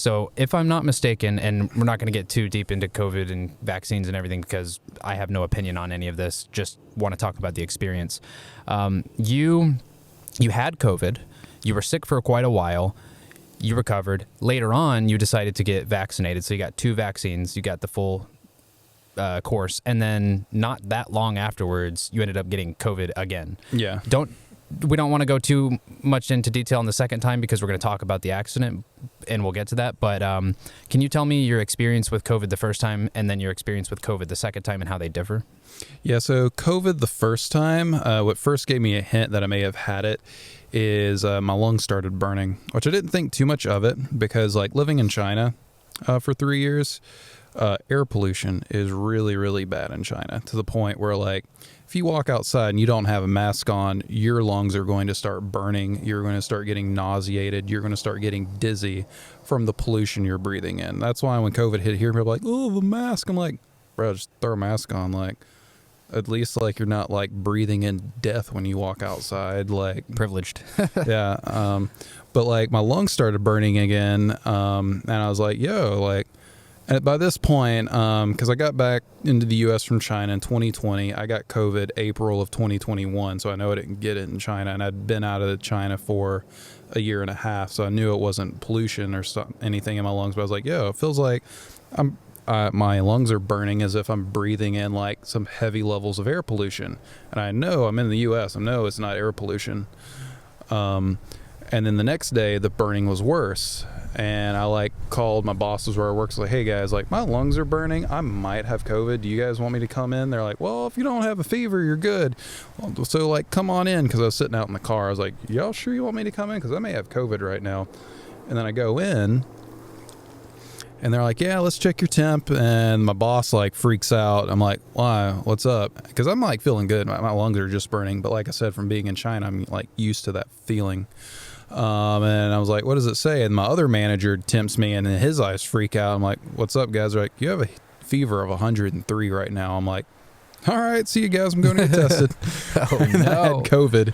So if I'm not mistaken, and we're not going to get too deep into COVID and vaccines and everything because I have no opinion on any of this, just want to talk about the experience. You had COVID. You were sick for quite a while. You recovered. Later on, you decided to get vaccinated. So you got 2 vaccines. You got the full course. And then not that long afterwards, you ended up getting COVID again. Yeah. We don't want to go too much into detail on the second time because we're going to talk about the accident and we'll get to that. But can you tell me your experience with COVID the first time and then your experience with COVID the second time and how they differ? Yeah, so COVID the first time, what first gave me a hint that I may have had it is my lungs started burning, which I didn't think too much of it because like living in China for 3 years, air pollution is really, really bad in China to the point where like if you walk outside and you don't have a mask on, your lungs are going to start burning. You're going to start getting nauseated. You're going to start getting dizzy from the pollution you're breathing in. That's why when COVID hit here, people are like, oh, the mask. I'm like, bro, just throw a mask on. Like, at least like you're not like breathing in death when you walk outside. Like Privileged. yeah. But like my lungs started burning again. And I was like, yo, like, and by this point, because I got back into the U.S. from China in 2020, I got COVID April of 2021, so I know I didn't get it in China, and I'd been out of China for a year and a half, so I knew it wasn't pollution or anything in my lungs, but I was like, yo, it feels like my lungs are burning as if I'm breathing in like some heavy levels of air pollution, and I know I'm in the U.S., I know it's not air pollution. And then the next day, the burning was worse. And I like called my bosses where I work. So like, hey guys, like my lungs are burning. I might have COVID. Do you guys want me to come in? They're like, well, if you don't have a fever, you're good. So like, come on in. Cause I was sitting out in the car. I was like, y'all sure you want me to come in? Cause I may have COVID right now. And then I go in and they're like, yeah, let's check your temp. And my boss like freaks out. I'm like, why? What's up? Cause I'm like feeling good. My lungs are just burning. But like I said, from being in China, I'm like used to that feeling. And I was like, what does it say? And my other manager tempts me and his eyes freak out. I'm like, what's up, guys? They're like, you have a fever of 103 right now. I'm like, all right, see you guys. I'm going to get tested. Oh, I had COVID.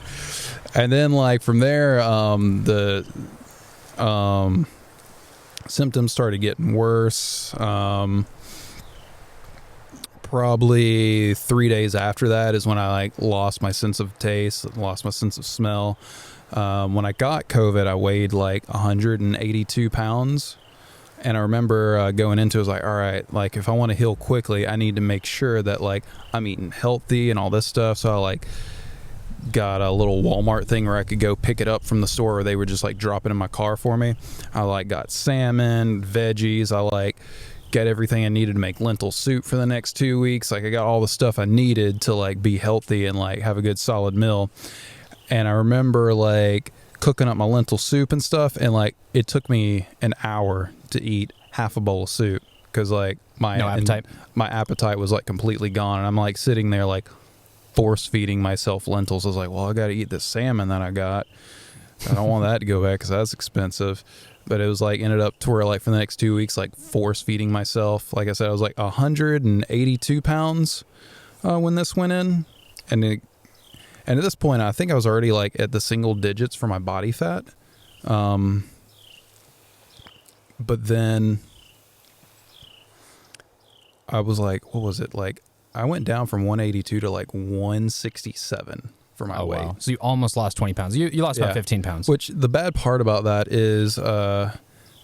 And then like from there, the symptoms started getting worse. Probably 3 days after that is when I like lost my sense of taste, lost my sense of smell. When I got COVID, I weighed like 182 pounds. And I remember going into it, I was like, all right, like if I want to heal quickly, I need to make sure that like I'm eating healthy and all this stuff. So I like got a little Walmart thing where I could go pick it up from the store, or they would just like drop it in my car for me. I like got salmon, veggies. I like got everything I needed to make lentil soup for the next 2 weeks. Like I got all the stuff I needed to like be healthy and like have a good solid meal. And I remember like cooking up my lentil soup and stuff, and like it took me an hour to eat half a bowl of soup because like my appetite was like completely gone. And I'm like sitting there like force feeding myself lentils. I was like, well, I got to eat this salmon that I got. I don't want that to go back because that's expensive. But it was like ended up to where like for the next 2 weeks, like force feeding myself. Like I said, I was like 182 pounds when this went in. And at this point, I think I was already like at the single digits for my body fat. But then I was like, what was it? Like I went down from 182 to like 167 for my weight. Wow. So you almost lost 20 pounds. You lost about 15 pounds. Which the bad part about that is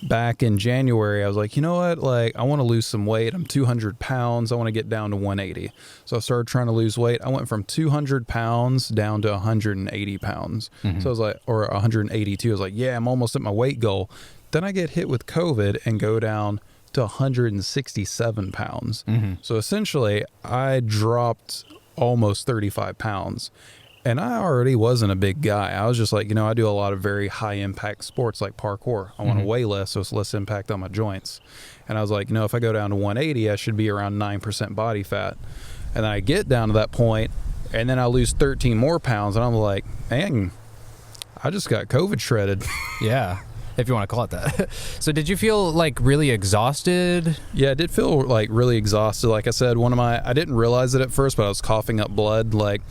back in January, I was like, you know what? Like, I want to lose some weight. I'm 200 pounds. I want to get down to 180. So I started trying to lose weight. I went from 200 pounds down to 180 pounds. Mm-hmm. So I was like, or 182. I was like, yeah, I'm almost at my weight goal. Then I get hit with COVID and go down to 167 pounds. Mm-hmm. So essentially, I dropped almost 35 pounds. And I already wasn't a big guy. I was just like, you know, I do a lot of very high impact sports like parkour. I want to weigh less, so it's less impact on my joints. And I was like, you know, if I go down to 180, I should be around 9% body fat. And then I get down to that point, and then I lose 13 more pounds. And I'm like, man, I just got COVID shredded. Yeah, if you want to call it that. So did you feel like really exhausted? Yeah, I did feel like really exhausted. Like I said, I didn't realize it at first, but I was coughing up blood. Like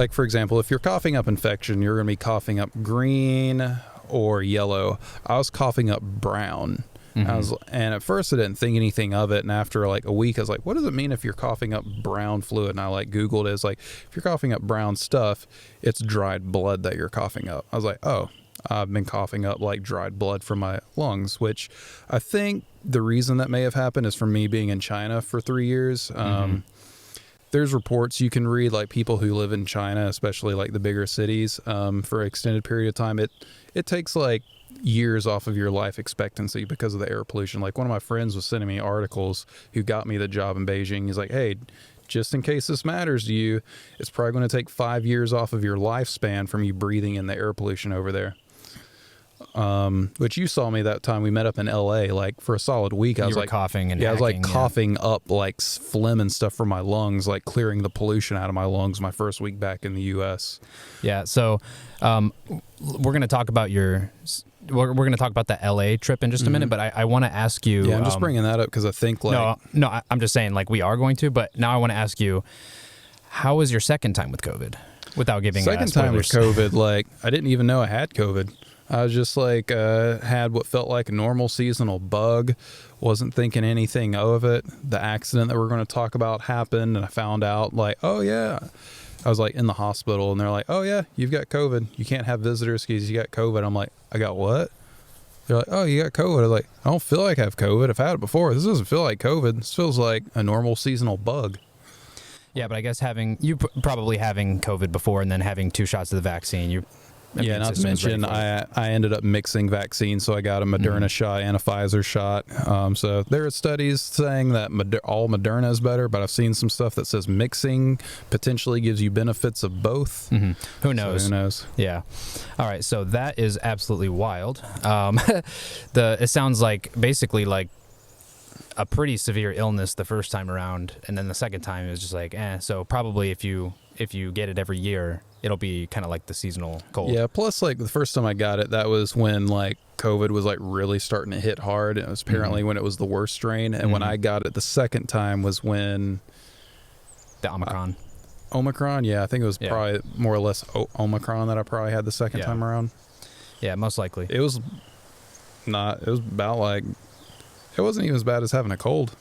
for example, if you're coughing up infection, you're going to be coughing up green or yellow. I was coughing up brown. And at first I didn't think anything of it. And after like a week, I was like, what does it mean if you're coughing up brown fluid? And I like Googled it. It's like, if you're coughing up brown stuff, it's dried blood that you're coughing up. I was like, oh, I've been coughing up like dried blood from my lungs, which I think the reason that may have happened is from me being in China for 3 years. There's reports you can read, like people who live in China, especially like the bigger cities, for an extended period of time. It takes like years off of your life expectancy because of the air pollution. Like one of my friends was sending me articles who got me the job in Beijing. He's like, hey, just in case this matters to you, it's probably going to take 5 years off of your lifespan from you breathing in the air pollution over there. Which you saw me that time we met up in LA, like for a solid week. I was like coughing and I was like coughing up like phlegm and stuff from my lungs, like clearing the pollution out of my lungs my first week back in the US. Yeah. So, we're going to talk about we're going to talk about the LA trip in just a minute, but I want to ask you. Yeah, I'm just bringing that up because I think like. No, I'm just saying like we are going to, but now I want to ask you, how was your second time with COVID without giving second time with COVID? Like I didn't even know I had COVID. I was just like, had what felt like a normal seasonal bug. Wasn't thinking anything of it. The accident that we're going to talk about happened, and I found out like, oh yeah. I was like in the hospital, and they're like, oh yeah, you've got COVID. You can't have visitors because you got COVID. I'm like, I got what? They're like, oh, you got COVID. I was like, I don't feel like I have COVID. I've had it before. This doesn't feel like COVID. This feels like a normal seasonal bug. Yeah, but I guess probably having COVID before and then having 2 shots of the vaccine, yeah, not to mention I ended up mixing vaccines, so I got a Moderna shot and a Pfizer shot. So there are studies saying that all Moderna is better, but I've seen some stuff that says mixing potentially gives you benefits of both. Who knows? So who knows? Yeah. All right. So that is absolutely wild. It sounds like basically like a pretty severe illness the first time around, and then the second time is just like, So probably if you get it every year, it'll be kind of like the seasonal cold. Yeah, plus like the first time I got it, that was when like COVID was like really starting to hit hard. It was apparently when it was the worst strain. And when I got it the second time was when... The Omicron. Omicron, yeah. I think it was probably more or less Omicron that I probably had the second time around. Yeah, most likely. It was about like... It wasn't even as bad as having a cold.